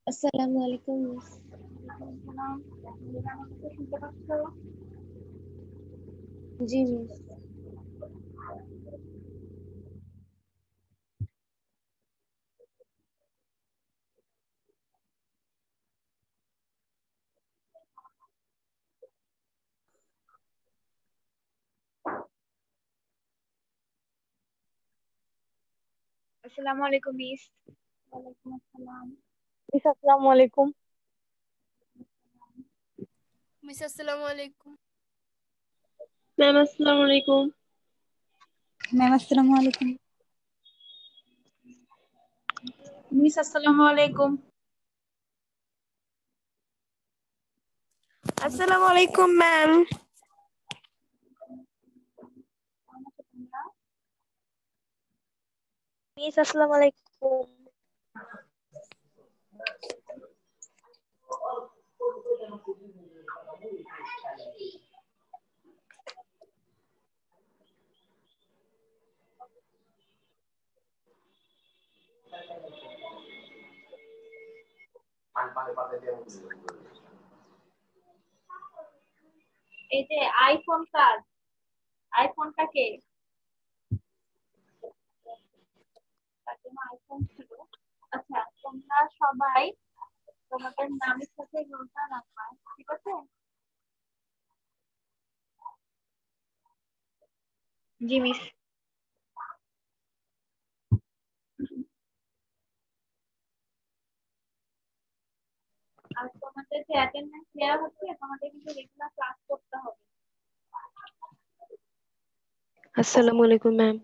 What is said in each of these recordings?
আসসালামু আলাইকুম মিস। শুনতে পাচ্ছ? জি মিস। আসসালামু আলাইকুম মিস। ওয়ালাইকুম আসসালাম। মিস আসসালামু আলাইকুম। মিস আসসালামু আলাইকুম। ম্যাম আসসালামু আলাইকুম। ম্যাম আসসালামু আলাইকুম। মিস আসসালামু আলাইকুম। আসসালামু আলাইকুম ম্যাম। মিস আসসালামু আলাইকুম। এই যে আইফোন কার? আইফোনটা কে? তার জন্য আইফোন ছিল। আচ্ছা, তোমরা সবাই তোমাদের নামের সাথে রোলটা রাখবা, ঠিক আছে? জি মিস। আর তোমাদের যে অ্যাটেন্ডেন্স দেওয়া হচ্ছে, তোমাদের কিন্তু রেগুলার ক্লাস করতে হবে। আসসালামু আলাইকুম ম্যাম।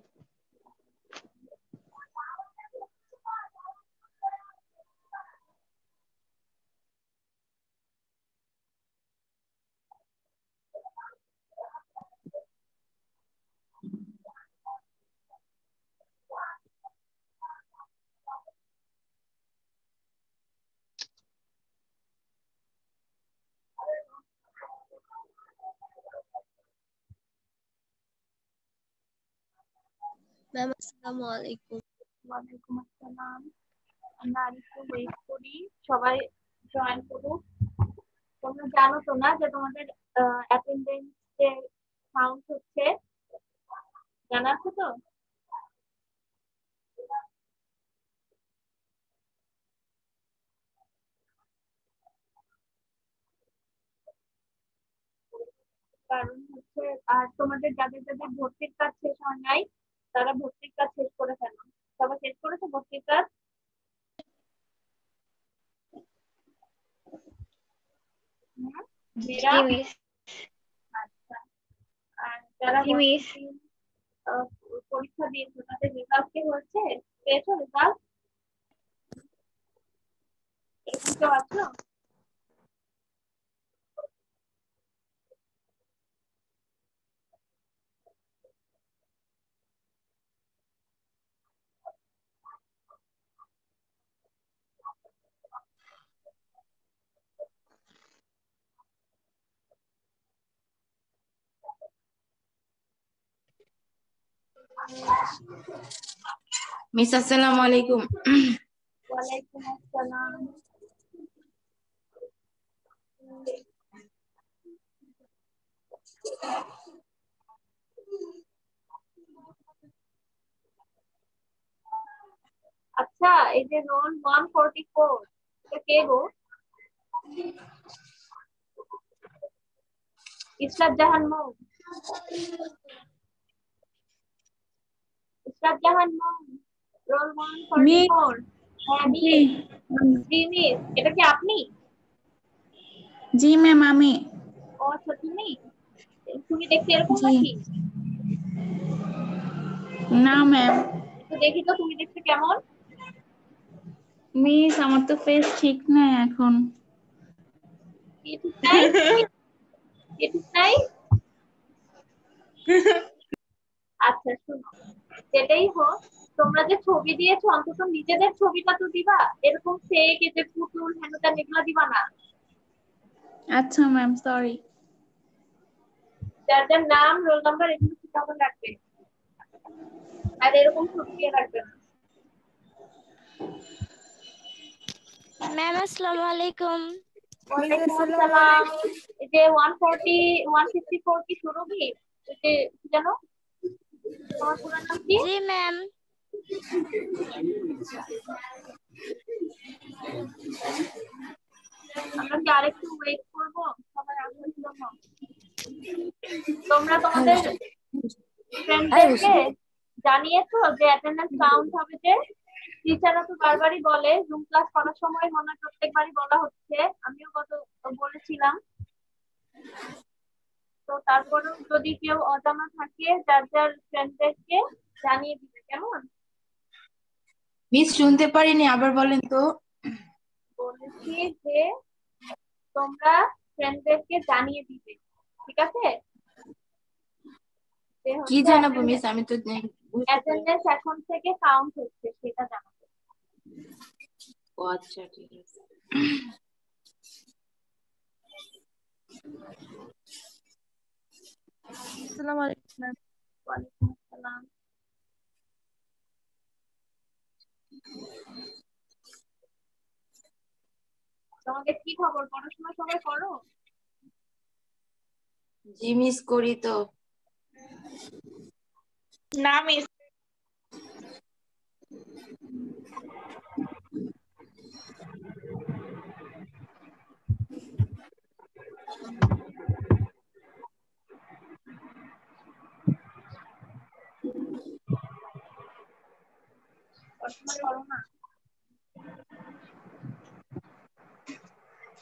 ম্যাম আসসালামু আলাইকুম। ওয়ালাইকুম আসসালাম। আমরা আরেকটু ওয়েট করি, সবাই জয়েন করুক। তোমরা জানো তো না যে তোমাদের অ্যাটেন্ডেন্স যে কাউন্ট হচ্ছে, জানা আছে তো? কারণ হচ্ছে, আর তোমাদের যাদের যাদের ভর্তির কাজ শেষ হয় নাই, তারা ভর্তির কাজ শেষ করে ফেলো। সবাই শেষ করেছে ভর্তির কাজ? মেয়েরা? জি মিস। আচ্ছা। আর যারা জি মিস। পরীক্ষা দিয়েছো, তাদের রেজাল্ট কি হয়েছে? পেয়েছো রেজাল্ট? এরকম কেউ আছো? মিস আসসালামু আলাইকুম। ওয়ালাইকুম আসসালাম। আচ্ছা, এই যে রোল 144, এটা কে গো? ইসরাত জাহান মৌ। ইসরাত জাহান মৌ, রোল 144। হ্যাঁ মিস। জি মিস, এটা কি আপনি? জি ম্যাম, আমি। ও আচ্ছা, তুমি তুমি দেখতে এরকম জি নাকি? না ম্যাম। তো দেখি তো তুমি দেখতে কেমন। মিস আমার তো ফেস ঠিক নাই এখন। কি ঠিক নাই? কি ঠিক নাই? আচ্ছা শোনো, যেটাই হোক, তোমরা যে ছবি দিয়েছো অন্তত নিজেদের ছবিটা তো দিবা। এরকম ফেক এই যে পুতুল হেনতেন এগুলো দিবা না। আচ্ছা ম্যাম, সরি। যার যার নাম, রোল নাম্বার এগুলো ঠিক মতো রাখবে, আর এরকম ছবি দিয়ে রাখবে না। ম্যাম আসসালামু আলাইকুম। ওয়ালাইকুম আসসালাম। এই যে 154 কি সুরভি? এই যে কি জানো তোমার পুরো নাম কি? জি ম্যাম। আমরা কি আরেকটু ওয়েট করব সবাই আসার জন্য? তোমরা তোমাদের ফ্রেন্ডদেরকে জানিয়েছো যে অ্যাটেন্ডেন্স কাউন্ট হবে, যে টিচাররা তো বারবারই বলে, জুম ক্লাস করার সময় মনে হয় প্রত্যেকবারই বলা হচ্ছে, আমিও বলেছিলাম। তো তারপরেও যদি কেউ অজানা থাকে যার যার ফ্রেন্ডদেরকে জানিয়ে দিবে, কেমন? মিস শুনতে পারিনি, আবার বলেন তো। বলেছি যে তোমরা ফ্রেন্ডদেরকে জানিয়ে দিবে, ঠিক আছে? কি জানাবো মিস? আমি তো অ্যাটেন্ডেন্স এখন থেকে কাউন্ট হচ্ছে সেটা জানাবো। ও আচ্ছা, ঠিক আছে। আসসালামু আলাইকুম ম্যাম। ওয়ালাইকুম আসসালাম। তোমাদের কি খবর? পড়াশোনা সবাই করো? জি মিস করি তো। না মিস। পড়াশোনা করো না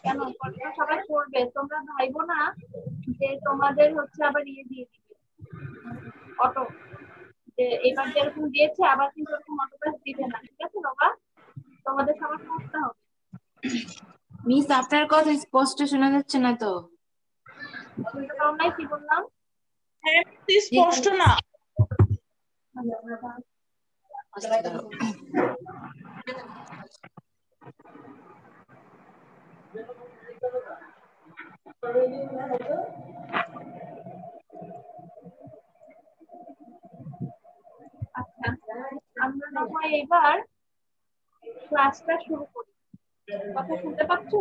কেন? পড়াশোনা সবাই করবে, তোমরা ভাইবো না যে তোমাদের হচ্ছে আবার দিয়ে দিবে অটো, যে এবার যেরকম দিয়েছে আবার কিন্তু এরকম অটো পাস দিবে না, ঠিক আছে বাবা? তোমাদের সবার পড়তে হবে। মিস আপনার কথা স্পষ্ট শোনা যাচ্ছে না তো। শুনতে পাও নাই কি বললাম? হ্যাঁ স্পষ্ট না। আচ্ছা, আমরা না হয় এবার ক্লাসটা শুরু করি। কথা শুনতে পাচ্ছ?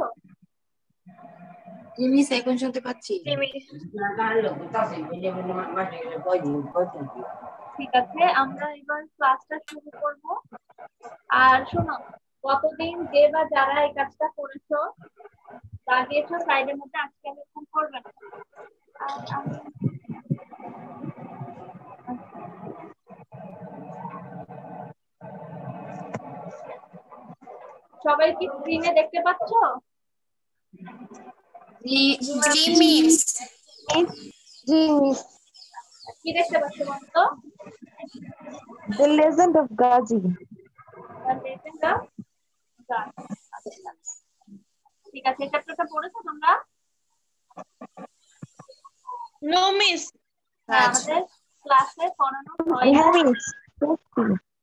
জি মিস, এখন শুনতে পাচ্ছি। ঠিক আছে, আমরা এবার ক্লাসটা শুরু করব। আর শোনো, কতদিন যে বা যারা এই কাজটা করেছো লাগিয়েছো সাইডের মধ্যে, আজকে আমি ফোন করবে না। আর আমি সবাই কি স্ক্রিনে দেখতে পাচ্ছ? জি জি মিস। জি মিস। কি দেখতে পাচ্ছ বলতো? The legend of Gazi. আচ্ছা, ঠিক আছে, এই চ্যাপ্টারটা পড়েছো তোমরা? No miss. হ্যাঁ, আমাদের ক্লাসে পড়ানো হয় না। হ্যাঁ মিস।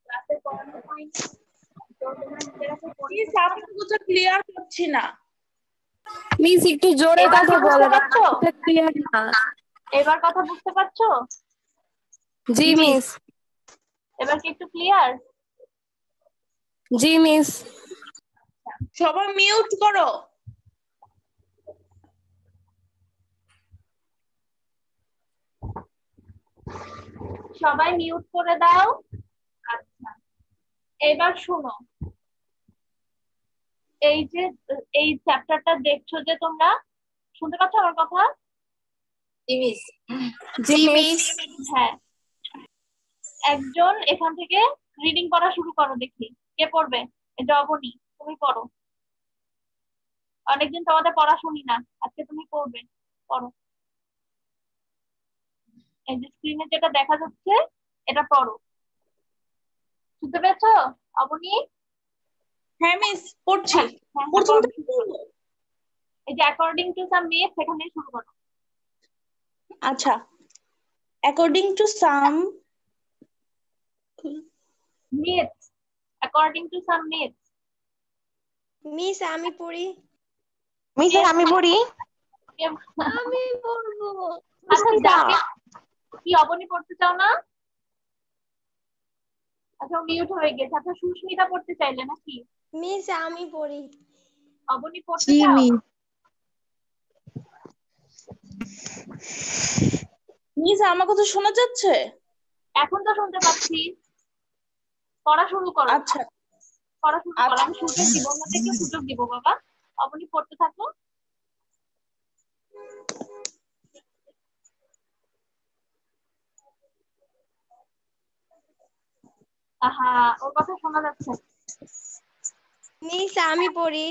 ক্লাসে পড়ানো হয় না, তো তোমরা নিজেরা তো পড়ে মিস আপনার কথা ক্লিয়ার হচ্ছে না। মিস একটু জোরে এবার কথা কি বুঝতে বলেন, পারছো? ক্লিয়ার না। এবার কথা বুঝতে পারছো? জি মিস। এবার কি একটু ক্লিয়ার? জি মিস। সবাই মিউট করো। সবাই মিউট করে দাও। আচ্ছা, এবার শোনো, এই যে এই চ্যাপ্টারটা দেখছো যে তোমরা, শুনতে পাচ্ছ আমার কথা? জি মিস। জি মিস। হ্যাঁ, একজন এখান থেকে রিডিং পড়া শুরু করো, দেখি কে পড়বে। এটা অবনী, তুমি পড়ো। অনেকদিন তোমাদের পড়া শুনি না, আজকে তুমি পড়বে, পড়ো। এই যে স্ক্রিনে যেটা দেখা যাচ্ছে এটা পড়ো। শুনতে পেয়েছো অবনী? হ্যাঁ মিস পড়ছি। হ্যাঁ, প্রথম পড়ো, থেকে শুরু করো। এই যে অ্যাকর্ডিং টু সাম মিথ, সেখানে শুরু করো। আচ্ছা, according to some myth, according to some myth. Miss আমি পড়ি। মিস আমি পড়ি। আমি পড়বো। আচ্ছা, যাকে কি অবনী পড়তে চাও না? আচ্ছা, মিউট হয়ে গেছে। আচ্ছা, সুস্মিতা পড়তে চাইলে নাকি? মিস আমি পড়ি। অবনী পড়তে জি চাও? মিস। মিস আমার কথা শোনা যাচ্ছে? এখন তো শুনতে পাচ্ছি। পড়া শুরু করো। আচ্ছা পড়া শুরু করো, আচ্ছা আমি সুযোগ দিব, অন্যদেরকে সুযোগ দিব বাবা। অবনী পড়তে থাকো। আহা, ওর কথা শোনা যাচ্ছে না। মিস আমি পড়ি।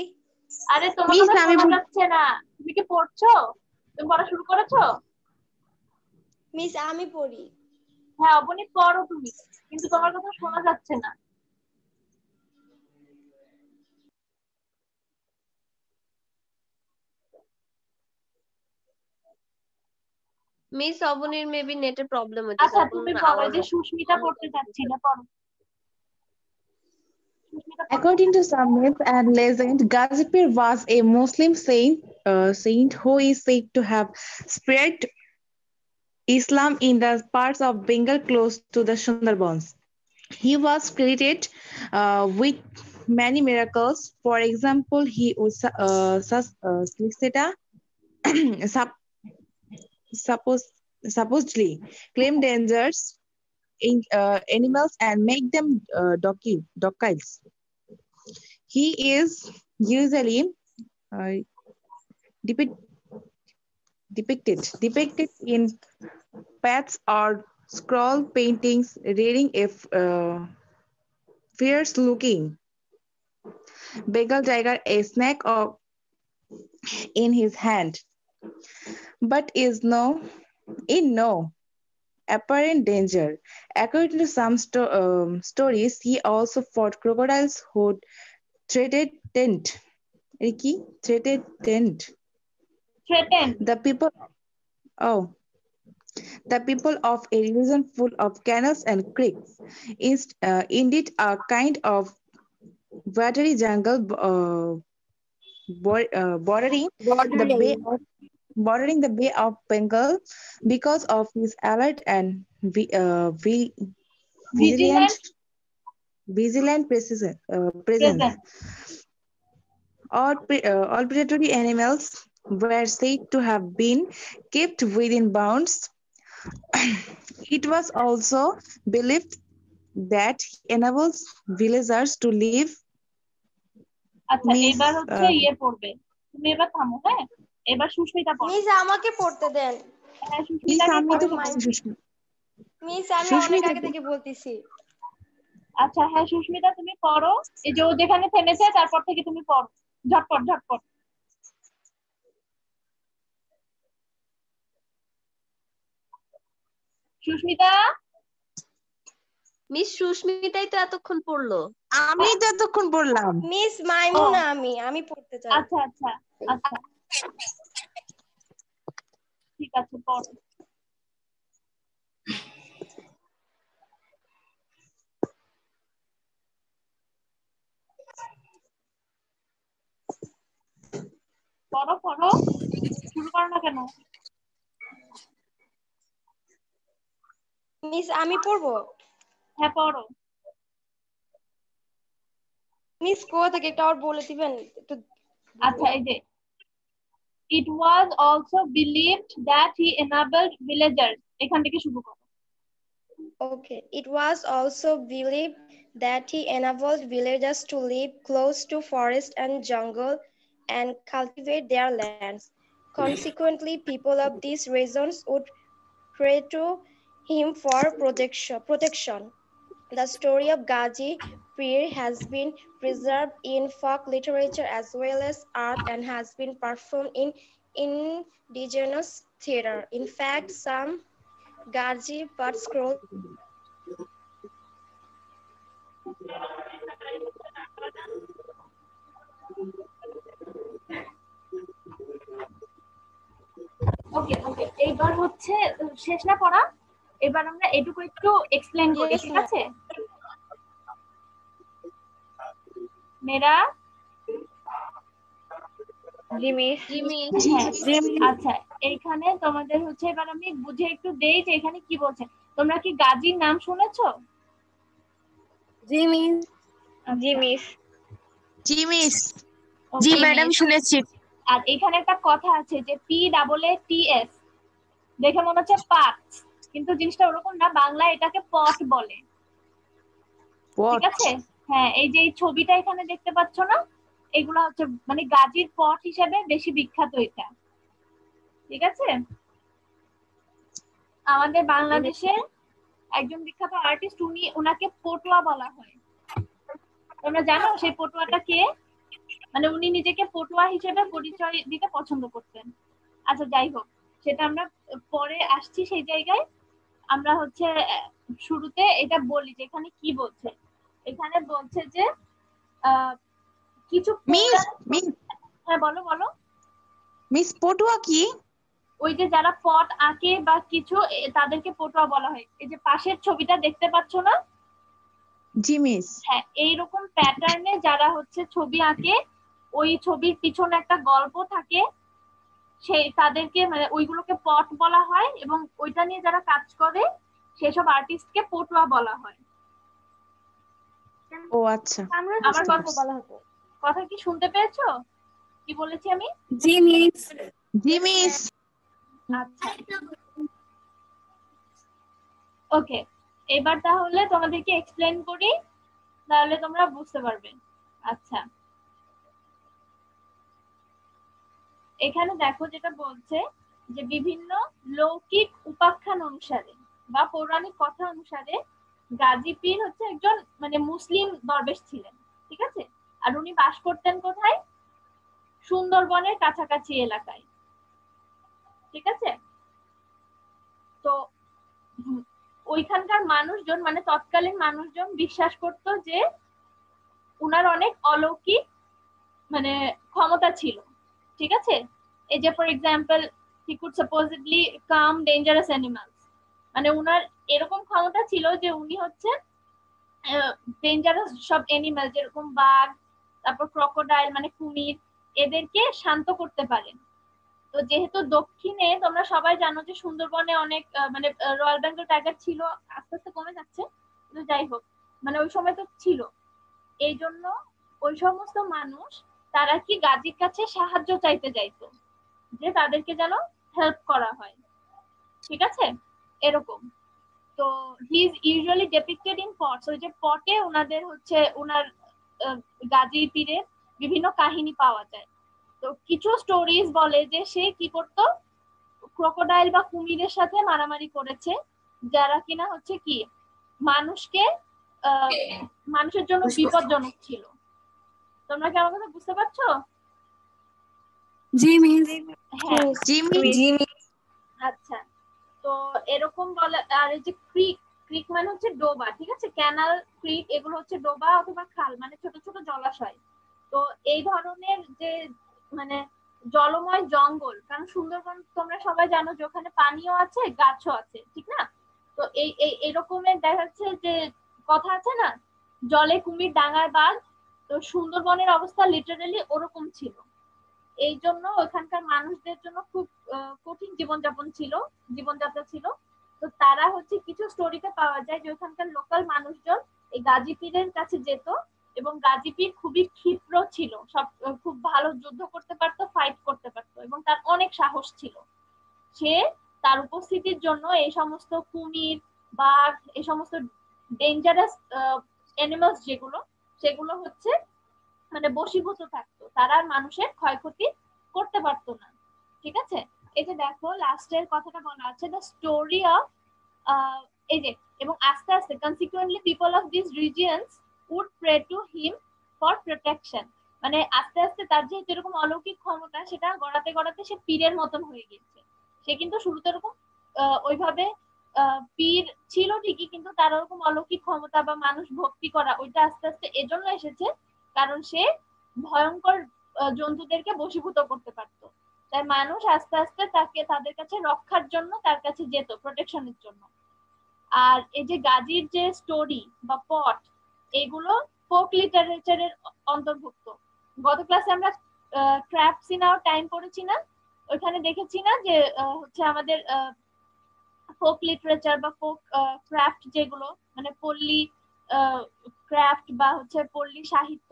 আরে তোমার মিস কথা আমি শোনা যাচ্ছে না। তুমি কি পড়ছো? তুমি পড়া শুরু করেছো? মিস আমি পড়ি। হ্যাঁ অবনী পড়ো তুমি, কিন্তু তোমার কথা শোনা যাচ্ছে না। মিস অবনীর মেবি নেটের প্রবলেম হচ্ছে, আচ্ছা তখন তুমি পড়ো, এই আওয়াজ যে আসছে। সুস্মিতা পড়তে চাচ্ছি না, পড়ো। সুস্মিতা পড়তে According to some myth and legend, Gazipir was a Muslim saint who is said to have spread Islam in the parts of Bengal close to the Sundarbans. He was credited with many miracles. For example, he was suppose, supposedly claim dangers in animals and make them dociles. He is usually uh, depict, depicted in paths or scroll paintings, reading a fierce-looking Bengal tiger, a snake in his hand, but is no apparent danger. According to some stories, he also fought crocodiles who threatened Ricky threatened threaten. the people. Oh, the people of a region full of canals and creeks. Indeed, a kind of watery jungle bordering the bay Bordering. of Bengal. Because of his alert and vigilant vigilant presence, present. all predatory animals were said to have been kept within bounds. It was also believed that he enables villagers to live আচ্ছা means এবার হচ্ছে ইয়ে পড়বে, তুমি এবার থামো। হ্যাঁ এবার সুস্মিতা পড়ো। মিস আমাকে পড়তে দেন। হ্যাঁ মিস সুস্মিতাকে আমি তো পড়তে মাই দাও। মিস আমি অনেক সুস্মিতা আগে থেকে বলতেছি। আচ্ছা হ্যাঁ সুস্মিতা তুমি পড়ো, এই যে ও যেখানে থেমেছে তারপর থেকে তুমি পড়ো, ঝটপট ঝটপট। সুস্মিতা। মিস সুস্মিতাই তো এতক্ষণ পড়লো। আমি তো এতক্ষণ বললাম। মিস ও মাইমুনা আমি পড়তে চাই। আচ্ছা আচ্ছা আচ্ছা ঠিক আছে পড়ো। পড়ো পড়ো, শুরু করো না কেন? মিস আমি পড়বো। হ্যাঁ পড়ো। মিস কোথা থেকে একটা আর বলে দিবেন একটু। আচ্ছা এই যে it was also believed that he enabled villagers, এখান থেকে শুরু করো। Okay. It was also believed that he enabled villagers to live close to forest and jungle and cultivate their lands. Consequently, people of these regions would pray to him for protection. The story of Gazi Pir has been preserved in folk literature as well as art and has been performed in indigenous theater. In fact, some Gazi Pat scrolls ওকে ওকে এইবার হচ্ছে শেষ না পড়া, এবার আমরা এটুকু একটু explain করি, Yes, ঠিক ma'am. আছে? মেরা জিমি হ্যাঁ আচ্ছা এইখানে তোমাদের হচ্ছে এবার আমি বুঝে একটু দেই যে এখানে কি বলছে। তোমরা কি গাজীর নাম শুনেছো? জি মিস। আচ্ছা। জি মিস। জি Okay. ম্যাডাম শুনেছি। আর এখানে একটা কথা আছে যে PAATS, দেখে মনে হচ্ছে পাত, কিন্তু জিনিসটা ওরকম না, বাংলায় এটাকে পট বলে। ঠিক What? আছে, হ্যাঁ, এই যে এই ছবিটা এখানে দেখতে পাচ্ছ না, এগুলা হচ্ছে মানে গাজীর পট হিসেবে বেশি বিখ্যাত এটা। ঠিক আছে, আমাদের বাংলাদেশের একজন বিখ্যাত আর্টিস্ট, উনাকে পটুয়া বলা হয়। তোমরা জানো সেই পটুয়াটা কে? মানে উনি নিজেকে পটুয়া হিসেবে পরিচয় দিতে পছন্দ করতেন। আচ্ছা যাই হোক, সেটা আমরা পরে আসছি সেই জায়গায়। আমরা হচ্ছে শুরুতে এটা বলি যে এখানে কি বলছে। এখানে বলছে যে কিছু Miss, Miss, হ্যাঁ বলো বলো। Miss পটুয়া কি? ওই যে যারা পট আঁকে বা কিছু তাদেরকে পটুয়া বলা হয়। এই যে পাশের ছবিটা দেখতে পাচ্ছ না? জি মিস। হ্যাঁ, এইরকম প্যাটার্নে যারা হচ্ছে ছবি আঁকে, ওই ছবির পিছনে একটা গল্প থাকে, সেই তাদেরকে মানে ওইগুলোকে পট বলা হয়, এবং ওইটা নিয়ে যারা কাজ করে সেসব আর্টিস্টকে পটুয়া বলা হয়। ও আচ্ছা। আমার কথা কি শুনতে পেয়েছো? কি বলেছি আমি? জি মিস। জি মিস। আচ্ছা, ওকে, এবার তাহলে তোমাদেরকে এক্সপ্লেন করি, তাহলে তোমরা বুঝতে পারবে। আচ্ছা, এখানে দেখো যেটা বলছে যে বিভিন্ন লৌকিক উপাখ্যান অনুসারে বা পৌরাণিক কথা অনুসারে গাজী পীর হচ্ছে একজন মানে মুসলিম দরবেশ ছিলেন। ঠিক আছে, আর উনি বাস করতেন কোথায়? সুন্দরবনের কাছাকাছি এলাকায়। ঠিক আছে, তো ওইখানকার মানুষজন মানে তৎকালীন মানুষজন বিশ্বাস করতো যে উনার অনেক অলৌকিক মানে ক্ষমতা ছিল। ঠিক আছে, এই যে for example he could supposedly come dangerous animals, মানে উনার এরকম ক্ষমতা ছিল যে উনি হচ্ছে ডেঞ্জারাস সব অ্যানিমাল যেরকম বাঘ, তারপর ক্রোকোডাইল মানে কুমির, এদেরকে শান্ত করতে পারেন। তো যেহেতু দক্ষিণে তোমরা সবাই জানো যে সুন্দরবনে অনেক মানে রয়্যাল বেঙ্গল টাইগার ছিল, আস্তে আস্তে কমে যাচ্ছে, কিন্তু যাই হোক মানে ওই সময় তো ছিল। এই জন্য ওই সমস্ত মানুষ তারা কি গাজীর কাছে সাহায্য চাইতে যাইতো, যে তাদেরকে যেন হেল্প করা হয়। ঠিক আছে, এরকম। তো he is usually depicted in pots, ওই যে পটে ওনাদের হচ্ছে ওনার গাজী পীরের বিভিন্ন কাহিনী পাওয়া যায়। তো কিছু স্টোরিজ বলে যে সে কি করতো, ক্রোকোডাইল বা কুমিরের সাথে মারামারি করেছে, যারা কিনা হচ্ছে কি মানুষকে মানুষের জন্য বিপজ্জনক ছিল। তোমরা কি আমার কথা বুঝতে পারছো? জি মিস। হ্যাঁ, জি মিস। জি মিস। আচ্ছা, তো এরকম বলে। আর এই যে ক্রিক, ক্রিক মানে হচ্ছে ডোবা। ঠিক আছে, ক্যানাল, ক্রিক এগুলো হচ্ছে ডোবা অথবা খাল, মানে ছোট ছোট জলাশয়। তো এই ধরনের যে মানে জলময় জঙ্গল, কারণ সুন্দরবন তোমরা সবাই জানো যে ওখানে পানিও আছে গাছও আছে, ঠিক না? তো এই এরকমের দেখা যাচ্ছে যে কথা আছে না, জলে কুমির ডাঙায় বাঘ, তো সুন্দরবনের অবস্থা লিটারালি ওরকম ছিল। এই জন্য ওখানকার মানুষদের জন্য খুব কঠিন জীবনযাত্রা ছিল। তো তারা হচ্ছে কিছু স্টোরিতে পাওয়া যায় যে ওখানকার লোকাল মানুষজন এই গাজী পীরের কাছে যেত, এবং গাজী পীর খুবই ক্ষিপ্র ছিল, সব খুব ভালো যুদ্ধ করতে পারতো, ফাইট করতে পারতো, এবং তার অনেক সাহস ছিল। সে তার উপস্থিতির জন্য এই সমস্ত কুমির, বাঘ, এই সমস্ত ডেঞ্জারাস অ্যানিমালস যেগুলো, সেগুলো হচ্ছে মানে বশীভূত থাকতো, তারা আর মানুষের ক্ষয়ক্ষতি করতে পারতো না। ঠিক আছে, এই যে দেখো লাস্টের কথাটা বলা আছে, দ্য স্টোরি অফ এই যে, এবং আস্তে আস্তে consequently people of this regions would pray to him for protection, মানে আস্তে আস্তে তার যেহেতু এরকম অলৌকিক ক্ষমতা, সেটা গড়াতে গড়াতে সে পীরের মতন হয়ে গেছে। সে কিন্তু শুরুতে এরকম ওইভাবে পীর ছিল ঠিকই, কিন্তু তার ওরকম অলৌকিক ক্ষমতা বা মানুষ ভক্তি করা ওইটা আস্তে আস্তে এজন্য এসেছে কারণ সে ভয়ঙ্কর জন্তুদেরকে বশীভূত করতে পারত। তাই মানুষ আস্তে আস্তে তাদের কাছে রক্ষার জন্য তার কাছে যেত, প্রোটেকশনের জন্য। আর এই যে গাজীর যে স্টোরি বা পট, এগুলো ফোক লিটারেচারের অন্তর্ভুক্ত। গত ক্লাসে আমরা ক্রাফটস ইন আওয়ার টাইম পড়েছি না, ওইখানে দেখেছি না যে হচ্ছে আমাদের ফোক লিটারেচার বা ফোক ক্রাফট যেগুলো, মানে পল্লী ক্রাফট বা হচ্ছে পল্লী সাহিত্য,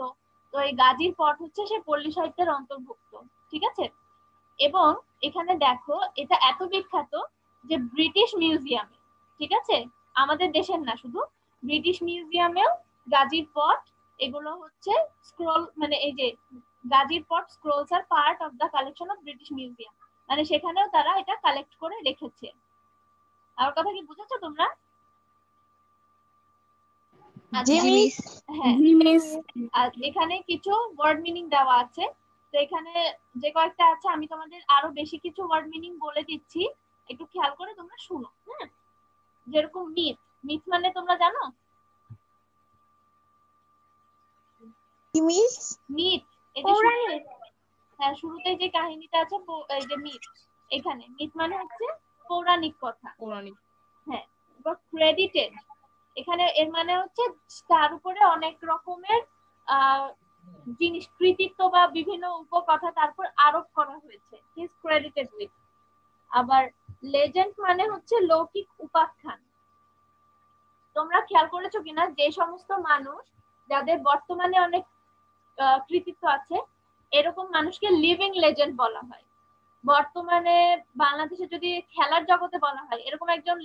তো এই গাজীর পট হচ্ছে সে পল্লী সাহিত্যের অন্তর্ভুক্ত, ঠিক আছে। এবং এখানে দেখো এটা এত বিখ্যাত যে ব্রিটিশ মিউজিয়ামে, ঠিক আছে, আমাদের দেশের না, শুধু ব্রিটিশ মিউজিয়ামেও গাজীর পট এগুলো হচ্ছে স্ক্রল, মানে এই যে গাজীর pat scrolls are part of the collection of British Museum, মানে সেখানেও তারা এটা কালেক্ট করে রেখেছে। আমার কথা কি বুঝেছো তোমরা? জি মিস। হ্যাঁ, জি মিস। আর এখানে কিছু ওয়ার্ড মিনিং দেওয়া আছে, তো এখানে যে কয়েকটা আছে আমি তোমাদের আরো বেশি কিছু ওয়ার্ড মিনিং বলে দিচ্ছি, একটু খেয়াল করে তোমরা শুনো। হ্যাঁ, যেরকম মিথ, মিথ মানে তোমরা জানো? মিস মিথ, এই যে হ্যাঁ, শুরুতে যে কাহিনীটা আছে, এই যে মিথ, এখানে মিথ মানে হচ্ছে পৌরাণিক কথা। পৌরাণিক। হ্যাঁ, ক্রেডিটেড, এখানে এর মানে হচ্ছে তার উপরে অনেক রকমের জিনিস, কৃতিত্ব বা বিভিন্ন উপকথা তারপর আরোপ করা হয়েছে, হি ইজ ক্রেডিটেড উইথ। আবার লেজেন্ড মানে হচ্ছে লৌকিক উপাখ্যান। তোমরা খেয়াল করেছো কিনা যে সমস্ত মানুষ যাদের বর্তমানে অনেক কৃতিত্ব আছে, এরকম মানুষকে লিভিং লেজেন্ড বলা হয়। বর্তমানে বাংলাদেশে যদি খেলার জগতে বলা হয়, এরকম একজন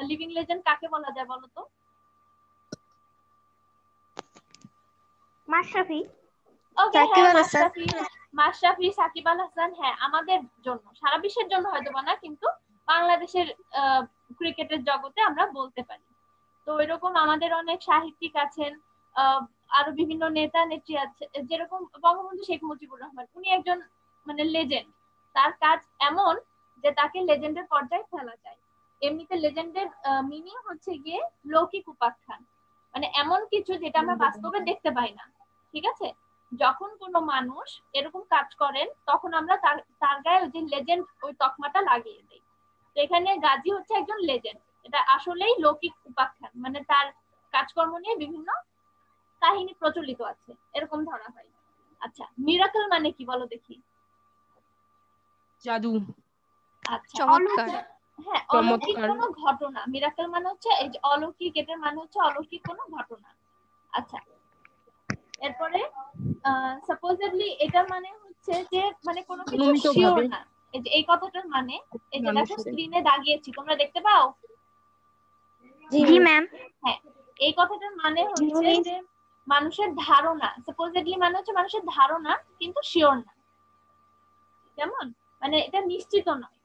লিভিং লেজেন্ড কাকে বলা যায় বলো তো? মাশরাফি। ওকে, হ্যাঁ, মাশরাফি, সাকিব আল হাসান। হ্যাঁ, আমাদের জন্য, সারা বিশ্বের জন্য হয়তো না, কিন্তু বাংলাদেশের ক্রিকেটের জগতে আমরা বলতে পারি। তো এরকম আমাদের অনেক সাহিত্যিক আছেন, আরো বিভিন্ন নেতা নেত্রী আছে, যেরকম বঙ্গবন্ধু শেখ মুজিবুর রহমান, উনি একজন মানে লেজেন্ড। তার কাজ এমন যে তাকে লেজেন্ডের পর্যায়ে ফেলা যায়। এমনিতে লেজেন্ডের মিনিং হচ্ছে গিয়ে লৌকিক উপাখ্যান, মানে এমন কিছু যেটা আমরা বাস্তবে দেখতে পাই না, ঠিক আছে। যখন কোনো মানুষ এরকম কাজ করেন তখন আমরা তার গায়ে ওই যে লেজেন্ড ওই তকমাটা লাগিয়ে দেই। তো এখানে গাজী হচ্ছে একজন লেজেন্ড, এটা আসলেই লৌকিক উপাখ্যান, মানে তার কাজকর্ম নিয়ে বিভিন্ন কাহিনী প্রচলিত আছে, এরকম ধরা হয়। আচ্ছা, মিরাকল মানে কি বলো দেখি? জাদু। আচ্ছা, চমৎকার। হ্যাঁ, অলৌকিক কোনো ঘটনা। মিরাকল মানে হচ্ছে এই যে অলৌকিক, এটার মানে হচ্ছে অলৌকিক কোনো ঘটনা। আচ্ছা, এরপরে সাপোজেডলি এটা মানে হচ্ছে যে মানে কোনো কিছু শিওর না। এই যে এই কথাটার মানে, এই যে দেখো স্ক্রিনে দাগিয়েছি, তোমরা দেখতে পাও? জি ম্যাম। হ্যাঁ, এই কথাটার মানে হচ্ছে যে মানুষের ধারণা। সাপোজেডলি মানে হচ্ছে মানুষের ধারণা কিন্তু শিওর না, কেমন, মানে এটা নিশ্চিত নয়,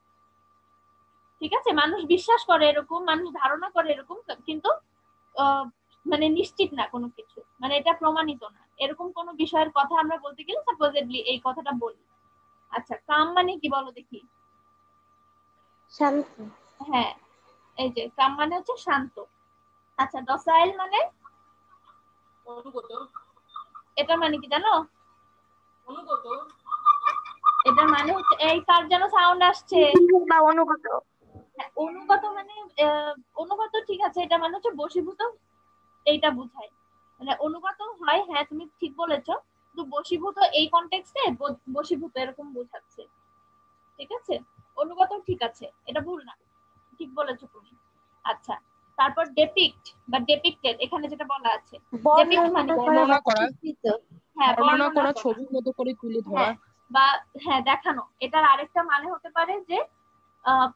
ঠিক আছে। মানুষ বিশ্বাস করে এরকম, মানুষ ধারণা করে এরকম, কিন্তু মানে নিশ্চিত না কোনো কিছু, মানে এটা প্রমাণিত না, এরকম কোনো বিষয়ের কথা আমরা বলতে গেলে সাপোজেডলি এই কথাটা বলি। আচ্ছা, কাম মানে কি বলো দেখি? শান্ত। হ্যাঁ, এই যে কাম মানে হচ্ছে শান্ত। আচ্ছা, ডসাইল মানে? অনুগত। এটা মানে কি জানো? অনুগত। এটা মানে হচ্ছে, এই কার যেন সাউন্ড আসছে, বা অনুগত। অনুগত মানে অনুগত, ঠিক আছে, এটা মানে হচ্ছে বশীভূত, এইটা বোঝায়, মানে অনুগত হয়। হ্যাঁ, তুমি ঠিক বলেছো, কিন্তু বশীভূত এই কনটেক্সটে বশীভূত এরকম বোঝাচ্ছে, ঠিক আছে। অনুগত ঠিক আছে, এটা ভুল না, ঠিক বলেছো তুমি। আচ্ছা, তারপর ডেপিক্ট বা ডেপিক্টেড, এখানে যেটা বলা আছে বর্ণনা করা, হ্যাঁ, বর্ণনা করা, ছবির মতো করে তুলে ধরা, বা হ্যাঁ দেখানো। এটার আরেকটা মানে হতে পারে যে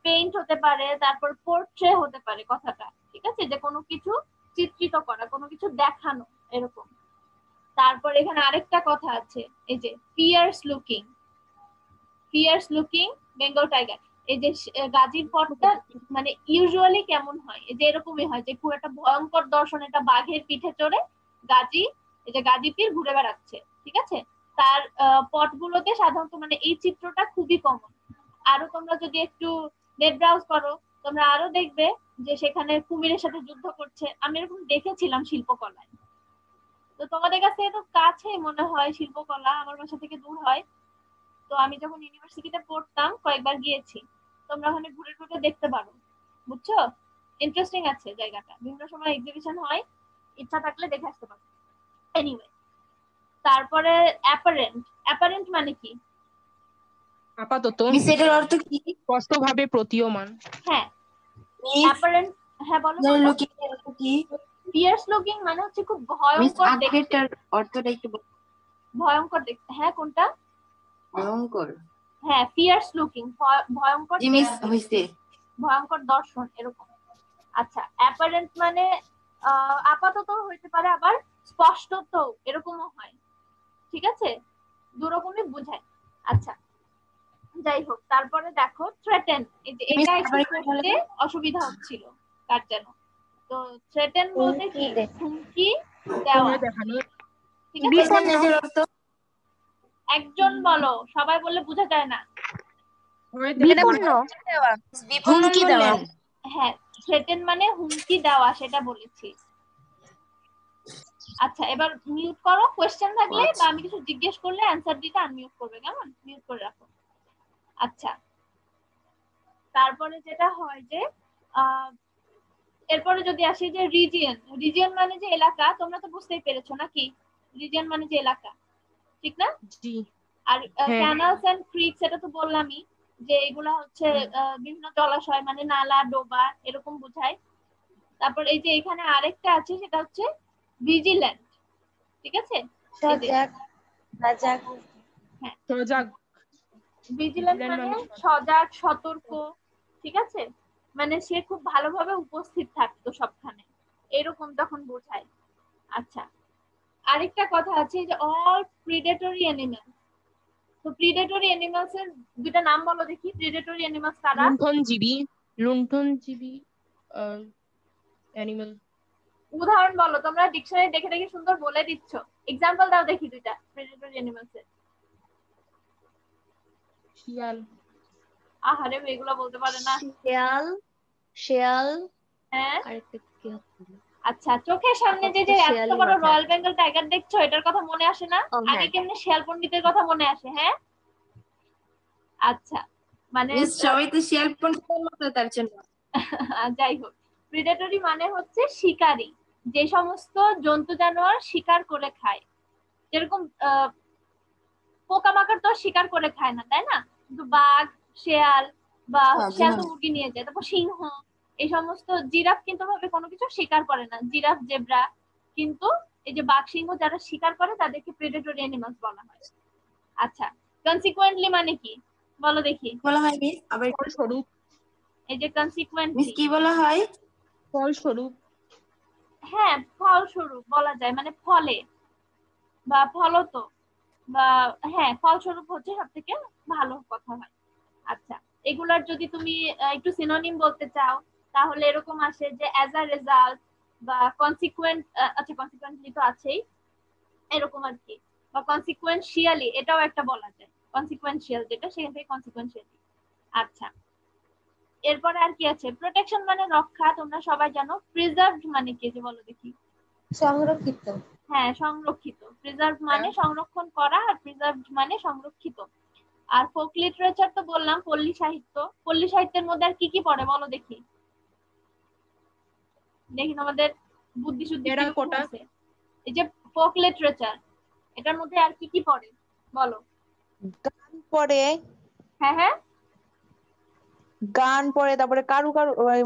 পেইন্ট হতে পারে, তারপর পোর্ট্রে হতে পারে কথাটা, ঠিক আছে, যে কোনো কিছু চিত্রিত করা, কোনো কিছু দেখানো, এরকম। তারপর এখানে আরেকটা কথা আছে, এই যে fierce looking, fierce looking Bengal tiger. এই যে গাজীর পটটা মানে ইউজুয়ালি কেমন হয়, এই যে এরকমই হয় যে খুব একটা ভয়ঙ্কর দর্শন, এটা বাঘের পিঠে চড়ে গাজী, এই যে গাজী পীর ঘুরে বেড়াচ্ছে, ঠিক আছে। তার পটগুলোতে সাধারণত মানে এই চিত্রটা খুবই কমন। আরো তোমরা যদি একটু নেট ব্রাউজ করো, তোমরা আরো দেখবে যে সেখানে কুমিরের সাথে যুদ্ধ করছে। আমি এরকম দেখেছিলাম শিল্পকলায়। তো তোমাদের কাছে তো কাছে মনে হয় শিল্পকলা, আমার বাসা থেকে দূর হয়। তো আমি যখন ইউনিভার্সিটিতে পড়তাম কয়েকবার গিয়েছি, তোমরা ওখানে ঘুরে ঘুরে দেখতে পারো, বুঝছো? ইন্টারেস্টিং আছে জায়গাটা, বিভিন্ন সময় এক্সিবিশন হয়, ইচ্ছা থাকলে দেখে আসতে পারো। এনিওয়ে, তারপরে অ্যাপারেন্ট, অ্যাপারেন্ট মানে কি? আপাতত। এটার অর্থ কি? স্পষ্টভাবে প্রতীয়মান। হ্যাঁ, অ্যাপারেন্ট। হ্যাঁ, বলো লুকিং এর অর্থ কি? ফিয়ার্স লুকিং মানে হচ্ছে খুব ভয়ঙ্কর দেখতে। আগেরটার অর্থটা একটু ভয়ঙ্কর দেখতে। হ্যাঁ কোনটা? ভয়ঙ্কর। হ্যাঁ ফিয়ার্স লুকিং, ভয়ঙ্কর জি মিস দেখতে, হইছে। ভয়ঙ্কর দর্শন এরকম। আচ্ছা অ্যাপারেন্ট মানে আপাতত হইতে পারে, আবার স্পষ্টত এরকমও হয়। ঠিক আছে, দুরকমই বোঝায়। আচ্ছা যাই হোক, তারপরে দেখো থ্রেটেন, এই যে মিস এটা একটু আবার একটু বলে পড়তে অসুবিধা হচ্ছিল কার যেন। তো থ্রেটেন বলতে কি? হুমকি দেওয়া। ভয় দেখানো। ঠিক আছে, বিপদ নিজের অর্থ। একজন বলো, সবাই বললে বোঝা যায় না। ভয় দেখানো। বিপন্ন বললেন। হ্যাঁ থ্রেটেন মানে হুমকি দেওয়া, সেটা বলেছি। আচ্ছা এবার মিউট করো, কোশ্চেন থাকলে বা আমি কিছু জিজ্ঞেস করলে অ্যানসার দিতে আনমিউট করবে, কেমন? মিউট করে রাখো। আচ্ছা তারপরে যেটা হয় যে এরপরে যদি আসি যে রিজিয়ন, রিজিয়ন মানে যে এলাকা, তোমরা তো বুঝতেই পেরেছো নাকি? রিজিয়ন মানে যে এলাকা, ঠিক না? জি। আর হ্যাঁ। ক্যানালস এন্ড ক্রিক, সেটা তো বললামই যে এগুলা হচ্ছে বিভিন্ন জলাশয় মানে নালা ডোবা এরকম বোঝায়। তারপর এই যে এখানে আরেকটা আছে, সেটা হচ্ছে ভিজিল্যান্ট। ঠিক আছে, হ্যাঁ সজাগ। ভিজিল্যান্ট মানে সজাগ সতর্ক। ঠিক আছে, মানে সে খুব ভালোভাবে উপস্থিত থাকতো সবখানে, এরকম তখন বোঝায়। আচ্ছা আরেকটা কথা আছে যে অল প্রিডেটরি অ্যানিমাল। তো প্রিডেটরি অ্যানিমালস এর দুইটা নাম বলো দেখি। প্রিডেটরি অ্যানিমালস কারা? লুণ্ঠনজীবী অ্যানিমাল। উদাহরণ বলো, তোমরা ডিকশনারি দেখে দেখে সুন্দর বলে দিচ্ছ, এক্সাম্পল দাও দেখি দুইটা প্রিডেটরি অ্যানিমালস এর। শিয়াল। আহারে এগুলো বলতে পারে না। শেয়াল। হ্যাঁ আরেকটা কি আছে? আচ্ছা চোখের সামনে যে যে এত বড় রয়্যাল বেঙ্গল টাইগার দেখছো, এটার কথা মনে আসে না? আগে কেমনে শিয়াল পণ্ডিতের কথা মনে আসে? হ্যাঁ আচ্ছা মানে মিস সবাই তো শিয়াল পণ্ডিতের মতো তার জন্য। যাই হোক, প্রিডেটরি মানে হচ্ছে শিকারী, যে সমস্ত জন্তু জানোয়ার শিকার করে খায়। যেরকম পোকামাকড় তো শিকার করে খায় না, তাই না? কিন্তু বাঘ, শেয়াল, বা শেয়াল তো মুরগি নিয়ে যায়, তারপর সিংহ, এই সমস্ত, জিরাফ কিন্তু ভাবে কোনো কিছু শিকার করে না, জিরাফ জেব্রা। কিন্তু এই যে বাঘ সিংহ যারা শিকার করে তাদেরকে প্রেডেটরি অ্যানিমালস বলা হয়। আচ্ছা কনসিকুয়েন্টলি মানে কি বলো দেখি। বলা হয় মিস আবার ফলস্বরূপ। এই যে মিস কনসিকুয়েন্টলি কি বলা হয়? ফলস্বরূপ। হ্যাঁ ফলস্বরূপ বলা যায়, মানে ফলে বা ফলত, বা হ্যাঁ ফলস্বরূপ হচ্ছে সব থেকে ভালো কথা হয়। আচ্ছা এগুলার যদি তুমি একটু সিনোনিম বলতে চাও, তাহলে এরকম আসে যে অ্যাজ আ রেজাল্ট, বা কনসিকুয়েন্ট। আচ্ছা কনসিকুয়েন্টলি তো আছেই, এরকম আর কি। বা কনসিকুয়েন্সিয়ালি, এটাও একটা বলা যায়, কনসিকুয়েন্সিয়াল যেটা, সেখান থেকে কনসিকুয়েন্সিয়ালি। আচ্ছা এরপরে আর কি আছে? প্রোটেকশন মানে রক্ষা, তোমরা সবাই জানো। প্রিজার্ভড মানে কি, যে বলো দেখি। সংরক্ষিত। হ্যাঁ সংরক্ষিত। প্রিজার্ভ মানে সংরক্ষণ করা, আর প্রিজার্ভড মানে সংরক্ষিত। আর ফোক লিটারেচার তো বললাম, পল্লী সাহিত্য। পল্লী সাহিত্যের মধ্যে আর কি কি পড়ে বলো দেখি, দেখি তোমাদের বুদ্ধি শুদ্ধি কিরকম আছে। এই যে ফোক লিটারেচার, এটার মধ্যে আর কি কি পড়ে বলো। গান পড়ে, হ্যাঁ হ্যাঁ গান পড়ে, তারপরে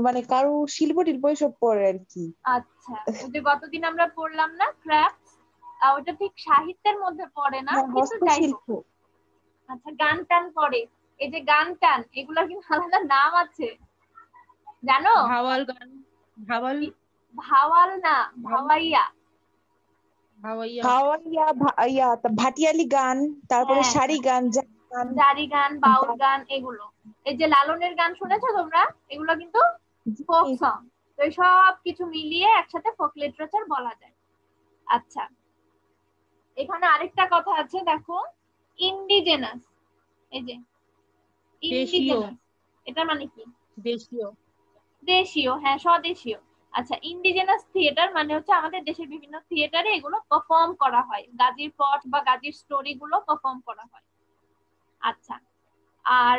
মানে কারু শিল্প টিল্প সব পড়ে আর কি। আচ্ছা ওই যে গতদিন আমরা পড়লাম না ক্রাফট, ওটা ঠিক সাহিত্যের মধ্যে পড়ে না, হ্যাঁ, কিন্তু যাই হোক। হস্তশিল্প। আচ্ছা গান টান পড়ে, এই যে গান টান, এগুলোর কিন্তু আলাদা নাম আছে জানো? ভাওয়াল গান। ভাওয়াল না, ভাওয়াইয়া। ভাটিয়ালি গান, তারপরে হ্যাঁ সারি গান, গান। জারি গান, বাউল গান, এগুলো। এই যে লালনের গান শুনেছো তোমরা, এগুলো কিন্তু ফোক সং। তো এই সব কিছু মিলিয়ে একসাথে ফোক লিটারেচার বলা যায়। আচ্ছা এখানে আরেকটা কথা আছে দেখো, ইন্ডিজেনাস। এই যে ইন্ডিজেনাস, এটা মানে কি? দেশীয়। দেশীয়, হ্যাঁ স্বদেশীয়। আচ্ছা ইন্ডিজেনাস থিয়েটার মানে হচ্ছে আমাদের দেশের বিভিন্ন থিয়েটারে এগুলো পারফর্ম করা হয়, গাজীর পট বা গাজীর স্টোরি গুলো পারফর্ম করা হয়। আচ্ছা আর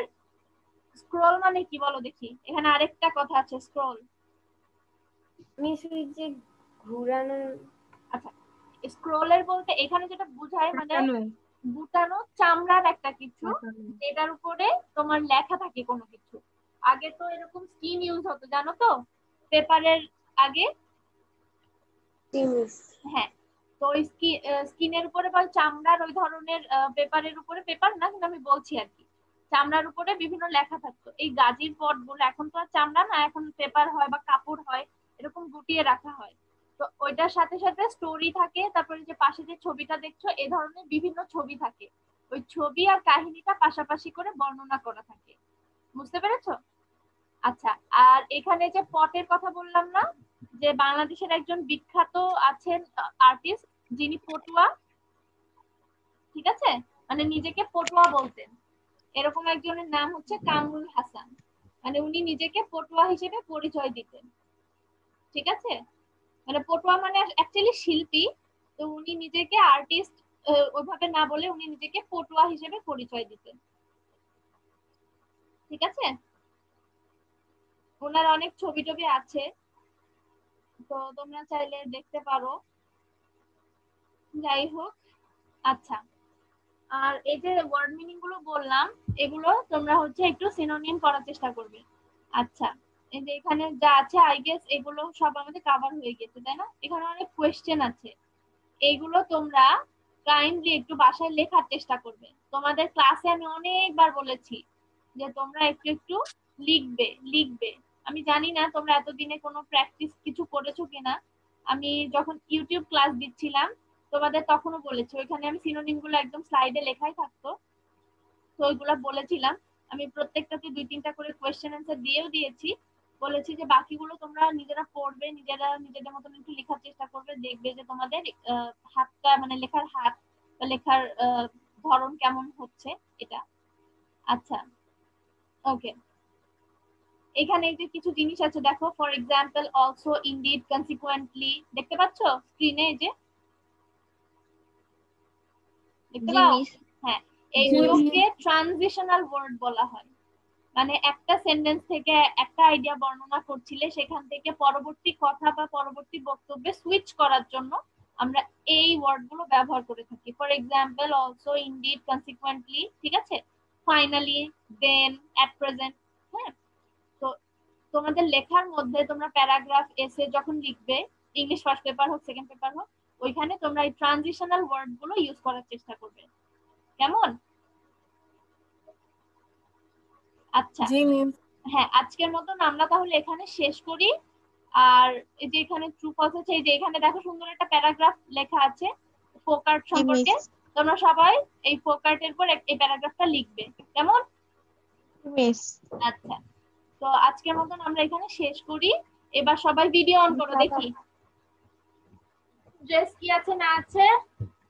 স্ক্রল মানে কি বলো দেখি। এখানে আরেকটা কথা আছে, স্ক্রল। যে ঘুরানো। আচ্ছা স্ক্রলের বলতে এখানে যেটা বোঝায় মানে গুটানো চামড়ার একটা কিছু, যেটার উপরে তোমার লেখা থাকে কোনো কিছু। আগে তো এরকম স্কিন ইউজ হতো জানো তো, পেপারের আগে। হ্যাঁ তো ওই স্কিনের উপরে বা চামড়ার ওই ধরনের পেপারের উপরে, পেপার না কিন্তু আমি বলছি আর কি, চামড়ার উপরে বিভিন্ন লেখা থাকতো। এই গাজির পটগুলো এখন তো আর চামড়া না, এখন পেপার হয় বা কাপড় হয়, এরকম গুটিয়ে রাখা হয়। তো ওইটার সাথে সাথে স্টোরি থাকে, তারপরে যে পাশে যে ছবিটা দেখছো এই ধরনের বিভিন্ন ছবি থাকে, ওই ছবি আর কাহিনীটা পাশাপাশি করে বর্ণনা করা থাকে। বুঝতে পেরেছো? আচ্ছা, আর এখানে যে পটের কথা বললাম না, যে বাংলাদেশের একজন বিখ্যাত আছেন আর্টিস্ট যিনি পটুয়া, ঠিক আছে, মানে নিজেকে পটুয়া বলতেন, এরকম একজনের নাম হচ্ছে কামরুল হাসান। মানে উনি নিজেকে পটুয়া হিসেবে পরিচয় দিতেন, ঠিক আছে, মানে পটুয়া মানে অ্যাকচুয়ালি শিল্পী, তো উনি নিজেকে আর্টিস্ট ওইভাবে না বলে উনি নিজেকে পটুয়া হিসেবে পরিচয় দিতেন, ঠিক আছে। ওনার অনেক ছবি টবি আছে, তো তোমরা চাইলে দেখতে পারো। যাই হোক, আচ্ছা, আর এই যে ওয়ার্ড মিনিং গুলো বললাম, এগুলো তোমরা হচ্ছে একটু সিনোনিম করার চেষ্টা করবে। আচ্ছা, এই যে এখানে যা আছে আই গেস এগুলো সব আমাদের কভার হয়ে গেছে, তাই না? এখানে অনেক কোয়েশ্চেন আছে, এইগুলো তোমরা কাইন্ডলি একটু বাসায় লেখার চেষ্টা করবে। তোমাদের ক্লাসে আমি অনেকবার বলেছি যে তোমরা একটু একটু লিখবে লিখবে। আমি জানি না তোমরা এতদিনে কোনো প্র্যাকটিস কিছু করেছো কিনা। আমি যখন ইউটিউব ক্লাস দিচ্ছিলাম তোমাদের তখনও বলেছি, ওইখানে আমি সিনোনিম গুলো একদম স্লাইডে লেখাই থাকতো, তো ওইগুলো বলেছিলাম। আমি প্রত্যেকটাতে 2-3টা করে কোয়েশ্চেন অ্যান্সার দিয়েও দিয়েছি, বলেছি যে বাকিগুলো তোমরা নিজেরা পড়বে, নিজেরা নিজেদের মতন একটু লেখার চেষ্টা করবে, দেখবে যে তোমাদের হাতটা মানে লেখার হাত বা লেখার ধরন কেমন হচ্ছে এটা। আচ্ছা, ওকে, এখানে এই যে কিছু জিনিস আছে দেখো, for example, also, indeed, consequently, দেখতে পাচ্ছ স্ক্রিনে? এই যে দেখতে পাও? হ্যাঁ, এইগুলোকে ট্রানজিশনাল ওয়ার্ড বলা হয়। মানে একটা সেন্টেন্স থেকে একটা আইডিয়া বর্ণনা করছিলে, সেখান থেকে পরবর্তী কথা বা পরবর্তী বক্তব্যে সুইচ করার জন্য আমরা এই ওয়ার্ডগুলো ব্যবহার করে থাকি। For example, also, indeed, consequently, ঠিক আছে, ফাইনালি, দেন, এট প্রেজেন্ট। হ্যাঁ, তো তোমাদের লেখার মধ্যে তোমরা প্যারাগ্রাফ, এসে যখন লিখবে, ইংলিশ ফার্স্ট পেপার হোক সেকেন্ড পেপার হোক, ওইখানে তোমরা এই ট্রানজিশনাল ওয়ার্ড গুলো ইউজ করার চেষ্টা করবে। কেমন? আচ্ছা, জি ম্যাম। হ্যাঁ, আজকের মতন আমরা তাহলে এখানে শেষ করি। আর এই যে এখানে ট্রু ফলস আছে, এই যে এখানে দেখো সুন্দর একটা প্যারাগ্রাফ লেখা আছে ফোকার্ট সম্পর্কে, তোমরা সবাই এই ফোকার্টের উপর এই প্যারাগ্রাফটা লিখবে। কেমন? আচ্ছা, তো আজকের মতন আমরা এখানে শেষ করি। এবার সবাই ভিডিও অন করো, দেখি ড্রেস কি আছে না আছে,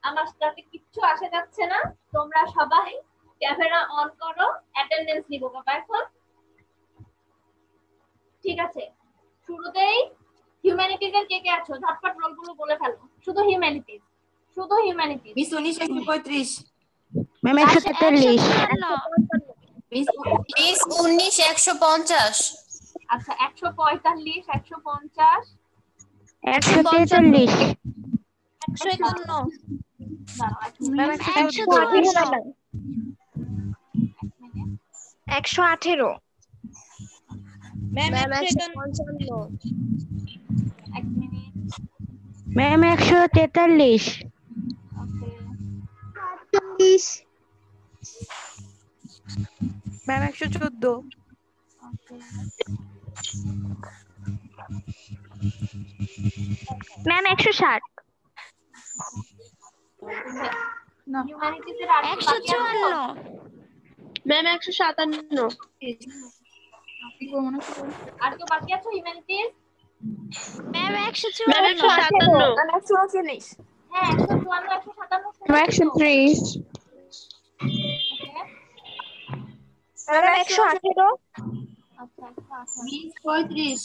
আমার সাথে কিচ্ছু আসে যাচ্ছে না। তোমরা সবাই ক্যামেরা অন করো, অ্যাটেন্ডেন্স নিব বাবা এখন, ঠিক আছে। শুরুতেই হিউম্যানিটিজ এর কে কে আছো, ঝটপট রোলগুলো বলে ফেলো। শুধু হিউম্যানিটিজ, শুধু হিউম্যানিটিজ। মিস 19 135, ম্যাম 143, মিস 19 150, আচ্ছা, 145, 150, 143, 118, ম্যাম ম্যাম 155, 155, এক মিনিট, ম্যাম 143, ওকে, ম্যাম 114, ওকে, ম্যাম 160, হিউম্যানিটিজ এর আর কেউ বাকি আছো? ম্যাম 157, আর কেউ বাকি আছো হিউম্যানিটিজ? ম্যাম ম্যাম 154, 157, হ্যাঁ, 154, 157 ম্যাম 130, ম্যাম 118, আচ্ছা, মিস 35,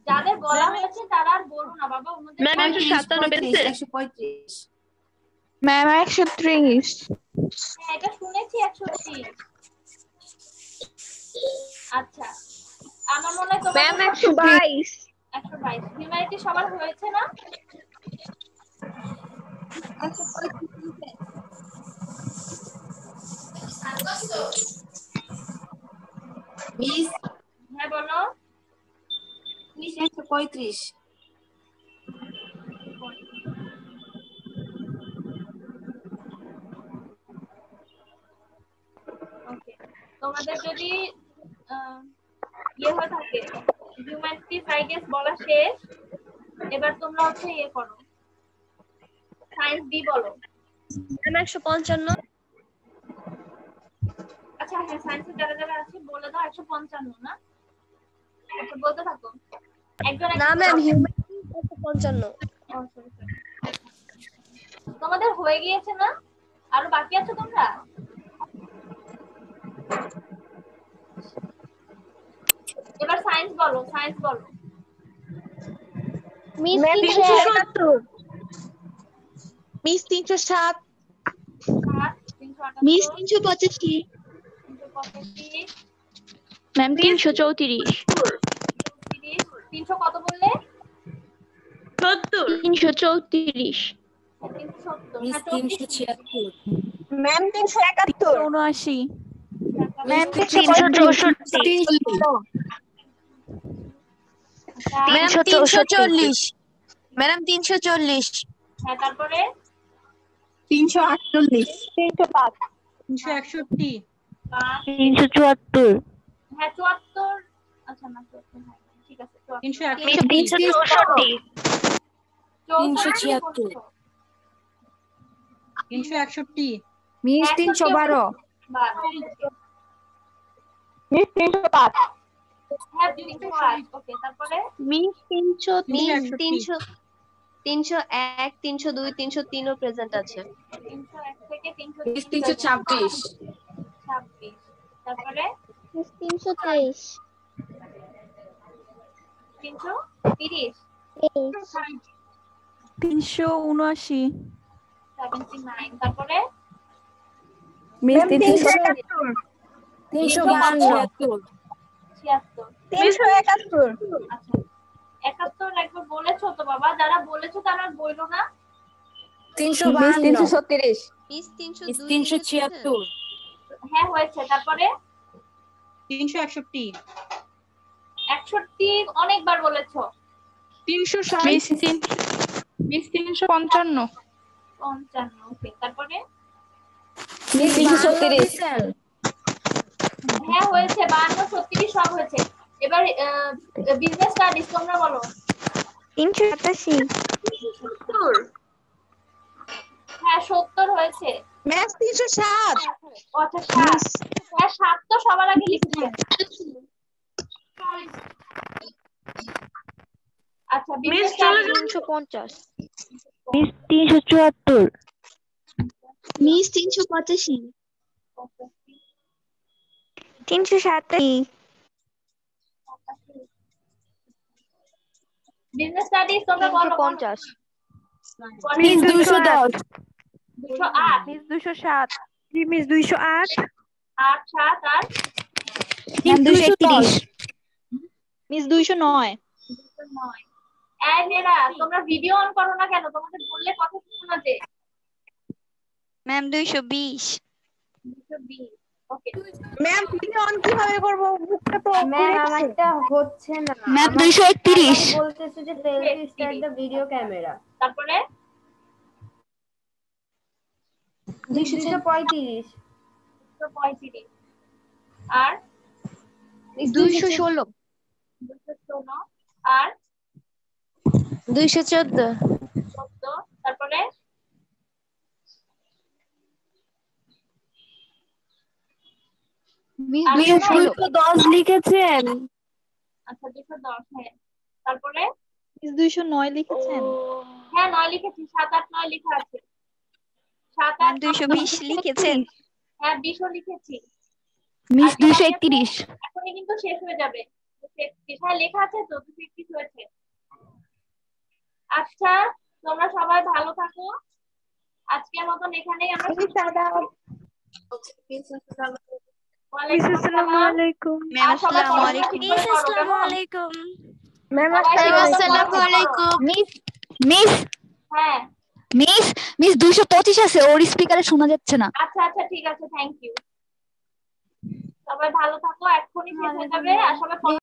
যাদের বলা হয়েছে তারা আর বলো না বাবা, ওনাদের ম্যাম 157, 135, ম্যাম 130, হ্যাঁ, এটা শুনেছি 130। আচ্ছা, আমার মনে হয় ম্যাম তোমাদের 122, 122 হিউম্যানিটি সবার হয়েছে না? মিস হ্যাঁ, বলো। 135, তোমাদের যদি ইয়ে হয়ে থাকে হিউম্যানিটিস আই গেস বলা শেষ, এবার তোমরা হচ্ছে ইয়ে করো, সায়েন্স বি বলো। ম্যাম 155। আচ্ছা হ্যাঁ, সায়েন্সের যারা যারা আছে বলে দাও 155 না? আচ্ছা বলতে থাকো একজন। না ম্যাম হিউম্যানিটিস 155। তোমাদের হয়ে গিয়েছে না? আরো বাকি আছে তোমরা? এবার সায়েন্স বলো, সায়েন্স বলো। Miss 370, miss 307, 358, miss 385, 385, ma'am 334। 300 কত বললে? 70। 334। 370, ম্যাম 371, 79, ম্যাম 364। ম্যাম 340, ম্যাডাম 340, হ্যাঁ তারপরে 348, 305, 361, 374। হ্যাঁ 74, আচ্ছা না 74, হ্যাঁ ঠিক আছে 361, 364। 376, 361, মিস 312, মিস 305, হ্যাঁ 305, ওকে তারপরে মিস 300, 361, 301, 302, 303 ও প্রেজেন্ট আছে। 301 থেকে মিস 326, 326, তারপরে মিস 323, 330, 379, 79, তারপরে মিস 372, 372, 76, 371, আচ্ছা 71 একবার বলেছো তো বাবা, যারা বলেছো তারা বইলো না। 332, মিস মিস 302, 376, হ্যাঁ হয়েছে, তারপরে 361, 61 অনেকবার বলেছো। 360, মিস 355, 55, ওকে তারপরে মিস 336, হ্যাঁ হয়েছে 52, 36 সব হয়েছে। এবার বিজনেস স্টাডিজ তোমরা বলো। 387, হ্যাঁ 70 হয়েছে। ম্যাথ 307, আচ্ছা 7, হ্যাঁ 7 তো সবার আগে লিখেছে। আচ্ছা business studies 350, miss 374। Miss 385, 387, business studies তোমরা বলো। 350, মিস 210, 208, মিস 207, মিস 208, 8, 7 আর মিস 231, মিস 209, 209। এই মেয়েরা তোমরা ভিডিও অন করো না কেন? তোমাদের বললে কথা শোনা যে। Ma'am 220, 220, okay ma'am video on কিভাবে করব? মুখটা তো ম্যাম আমারটা হচ্ছে না, ম্যাম 231, বলতেছে যে fail to start the video camera. তারপরে 235, 235 আর 216, 216 আর 214, 14, তারপরে মিস আর 210 লিখেছেন, আচ্ছা 210, হ্যাঁ তারপরে মিস 209 লিখেছেন, হ্যাঁ 9 লিখেছি, 7, 8, 9 লেখা আছে। 7, 8, 220 লিখেছেন, হ্যাঁ 20 লিখেছি। মিস 231, এখনই কিন্তু শেষ হয়ে যাবে। 231, হ্যাঁ লেখা আছে তো 231 হয়েছে। আচ্ছা তোমরা সবাই ভালো থাকো, আজকের মতন এখানেই আমরা আসসালামু আলাইকুম, ম্যাম আসসালামু আলাইকুম, মিস আসসালামু আলাইকুম, ম্যাম আসসালামু আলাইকুম। মিস হ্যাঁ মিস মিস 225 আছে, ওর স্পিকারে শোনা যাচ্ছে না। আচ্ছা আচ্ছা ঠিক আছে, থ্যাংক ইউ। সবাই ভালো থাকো, এক্ষুনি শেষ হয়ে যাবে আর সবাই